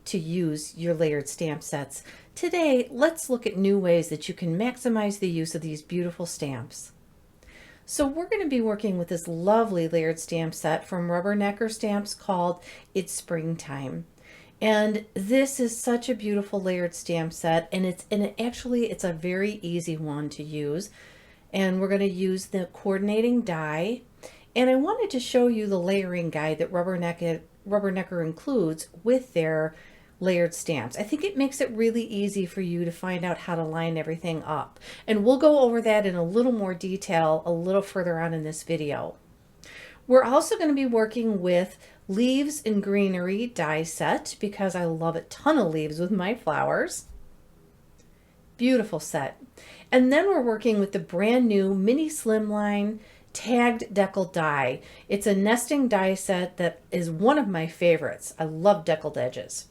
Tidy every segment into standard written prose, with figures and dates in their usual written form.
to use your layered stamp sets. Today, let's look at new ways that you can maximize the use of these beautiful stamps. So we're going to be working with this lovely layered stamp set from Rubbernecker Stamps called It's Springtime. And this is such a beautiful layered stamp set, and it's a very easy one to use. And we're going to use the coordinating die. And I wanted to show you the layering guide that Rubbernecker includes with their layered stamps. I think it makes it really easy for you to find out how to line everything up. And we'll go over that in a little more detail a little further on in this video. We're also going to be working with Leaves in Greenery Die set because I love a ton of leaves with my flowers. Beautiful set. And then we're working with the brand new mini Slimline tagged Deckle die. It's a nesting die set that is one of my favorites. I love deckled edges.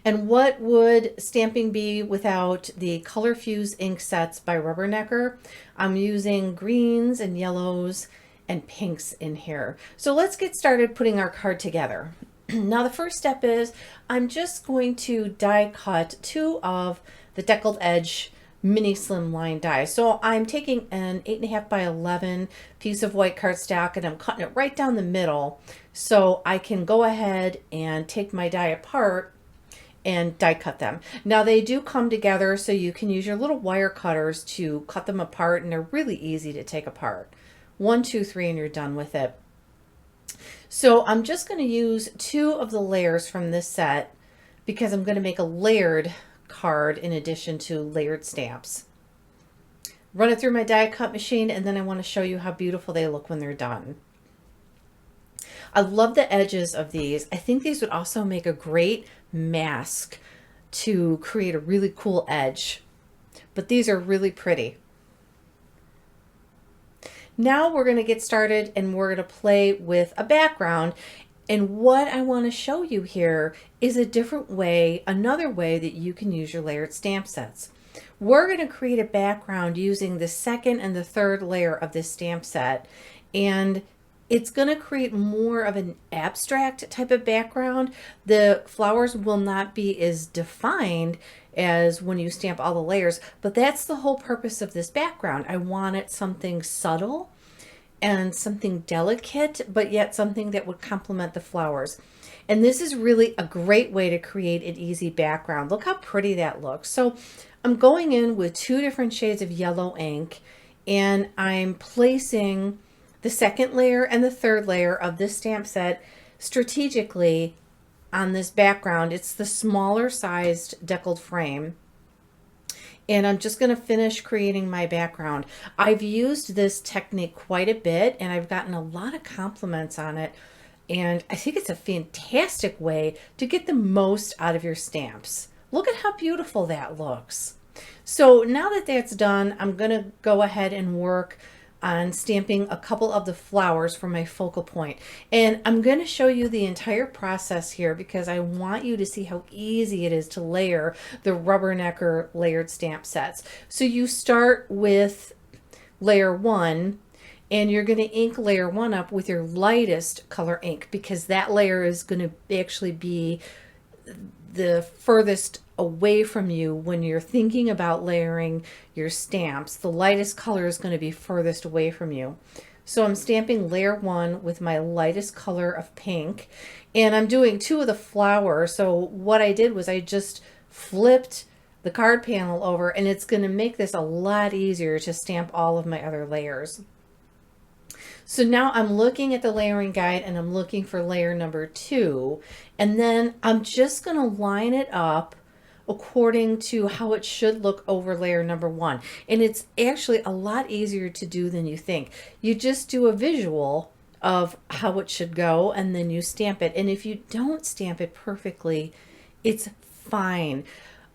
And what would stamping be without the Color Fuse ink sets by Rubbernecker? I'm using greens and yellows and pinks in here. So let's get started putting our card together. Now the first step is I'm just going to die cut 2 of the deckled edge mini Slimline die. So I'm taking an 8.5 by 11 piece of white cardstock and I'm cutting it right down the middle so I can go ahead and take my die apart and die cut them. Now they do come together so you can use your little wire cutters to cut them apart, and they're really easy to take apart. 1, 2, 3 and you're done with it. So I'm just going to use 2 of the layers from this set because I'm going to make a layered card in addition to layered stamps. Run it through my die cut machine, and then I want to show you how beautiful they look when they're done. I love the edges of these. I think these would also make a great mask to create a really cool edge, but these are really pretty. Now we're going to get started and we're going to play with a background. And what I want to show you here is a different way, another way that you can use your layered stamp sets. We're going to create a background using the second and the third layer of this stamp set, and it's going to create more of an abstract type of background. The flowers will not be as defined as when you stamp all the layers, but that's the whole purpose of this background. I wanted something subtle and something delicate, but yet something that would complement the flowers. And this is really a great way to create an easy background. Look how pretty that looks. So I'm going in with 2 different shades of yellow ink, and I'm placing the second layer and the third layer of this stamp set strategically on this background. It's the smaller sized deckled frame. And I'm just going to finish creating my background. I've used this technique quite a bit and I've gotten a lot of compliments on it. And I think it's a fantastic way to get the most out of your stamps. Look at how beautiful that looks. So now that that's done, I'm going to go ahead and work on stamping a couple of the flowers for my focal point. And I'm going to show you the entire process here because I want you to see how easy it is to layer the Rubbernecker layered stamp sets. So you start with layer 1 and you're going to ink layer 1 up with your lightest color ink because that layer is going to actually be the furthest away from you when you're thinking about layering your stamps. The lightest color is going to be furthest away from you. So I'm stamping layer 1 with my lightest color of pink, and I'm doing 2 of the flowers. So what I did was I just flipped the card panel over, and it's going to make this a lot easier to stamp all of my other layers. So now I'm looking at the layering guide and I'm looking for layer number 2, and then I'm just going to line it up according to how it should look over layer number 1. And it's actually a lot easier to do than you think. You just do a visual of how it should go and then you stamp it. And if you don't stamp it perfectly, it's fine.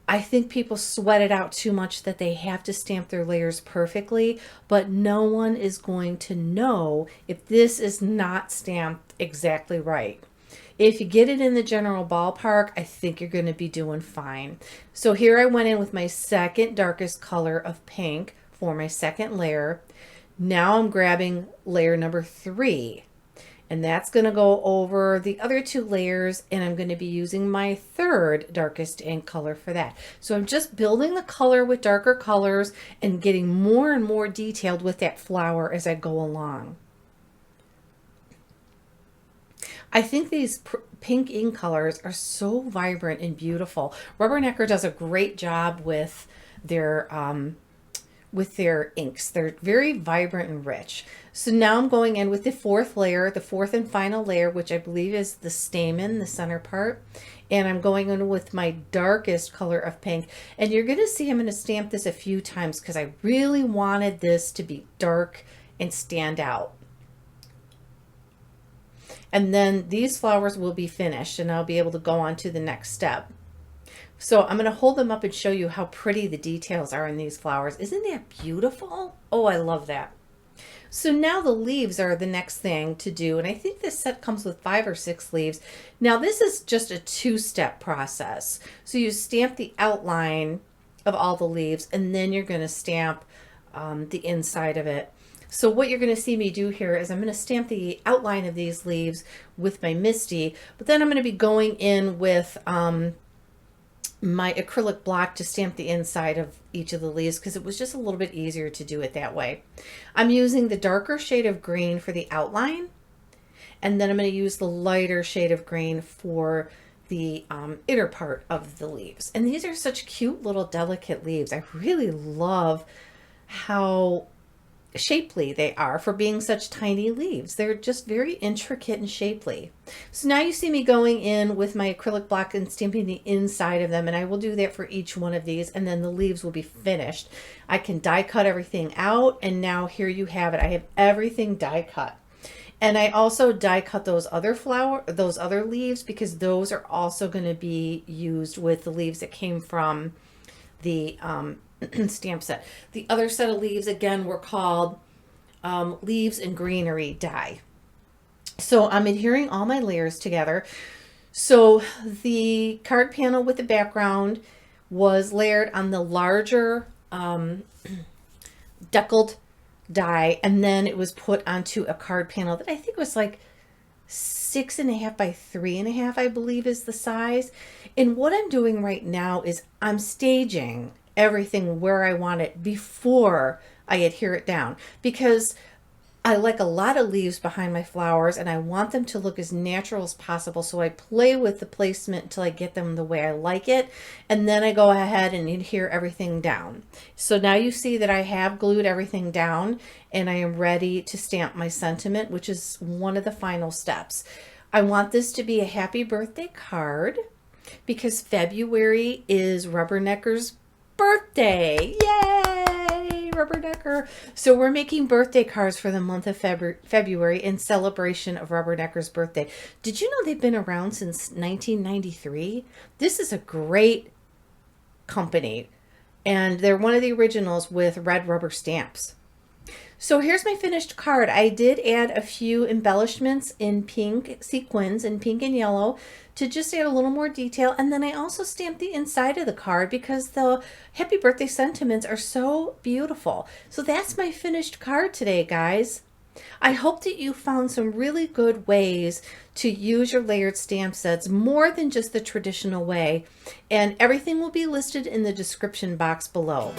I think people sweat it out too much that they have to stamp their layers perfectly, but no one is going to know if this is not stamped exactly right. If you get it in the general ballpark, I think you're going to be doing fine. So here I went in with my second darkest color of pink for my second layer. Now I'm grabbing layer number 3. And that's going to go over the other 2 layers, and I'm going to be using my 3rd darkest ink color for that. So I'm just building the color with darker colors and getting more and more detailed with that flower as I go along. I think these pink ink colors are so vibrant and beautiful. Rubbernecker does a great job with their inks. They're very vibrant and rich. So now I'm going in with the 4th layer, the 4th and final layer, which I believe is the stamen, the center part. And I'm going in with my darkest color of pink. And you're going to see I'm going to stamp this a few times because I really wanted this to be dark and stand out. And then these flowers will be finished and I'll be able to go on to the next step. So I'm going to hold them up and show you how pretty the details are in these flowers. Isn't that beautiful? Oh, I love that. So now the leaves are the next thing to do. And I think this set comes with 5 or 6 leaves. Now this is just a 2-step process. So you stamp the outline of all the leaves and then you're going to stamp the inside of it. So what you're going to see me do here is I'm going to stamp the outline of these leaves with my Misty, but then I'm going to be going in with my acrylic block to stamp the inside of each of the leaves because it was just a little bit easier to do it that way. I'm using the darker shade of green for the outline, and then I'm going to use the lighter shade of green for the inner part of the leaves. And these are such cute little delicate leaves. I really love how shapely they are for being such tiny leaves. They're just very intricate and shapely. So now you see me going in with my acrylic block and stamping the inside of them, and I will do that for each one of these, and then the leaves will be finished. I can die cut everything out, and now here you have it. I have everything die cut. And I also die cut those other leaves because those are also going to be used with the leaves that came from the stamp set. The other set of leaves again were called Leaves in Greenery Die. So I'm adhering all my layers together. So the card panel with the background was layered on the larger Deckled die, and then it was put onto a card panel that I think was like 6.5 by 3.5, I believe is the size. And what I'm doing right now is I'm staging everything where I want it before I adhere it down, because I like a lot of leaves behind my flowers and I want them to look as natural as possible. So I play with the placement until I get them the way I like it. And then I go ahead and adhere everything down. So now you see that I have glued everything down and I am ready to stamp my sentiment, which is one of the final steps. I want this to be a happy birthday card because February is Rubbernecker's birthday. Yay, Rubbernecker. So we're making birthday cards for the month of February in celebration of Rubbernecker's birthday. Did you know they've been around since 1993? This is a great company, and they're one of the originals with red rubber stamps. So here's my finished card. I did add a few embellishments in pink sequins in pink and yellow to just add a little more detail. And then I also stamped the inside of the card because the happy birthday sentiments are so beautiful. So that's my finished card today, guys. I hope that you found some really good ways to use your layered stamp sets more than just the traditional way. And everything will be listed in the description box below.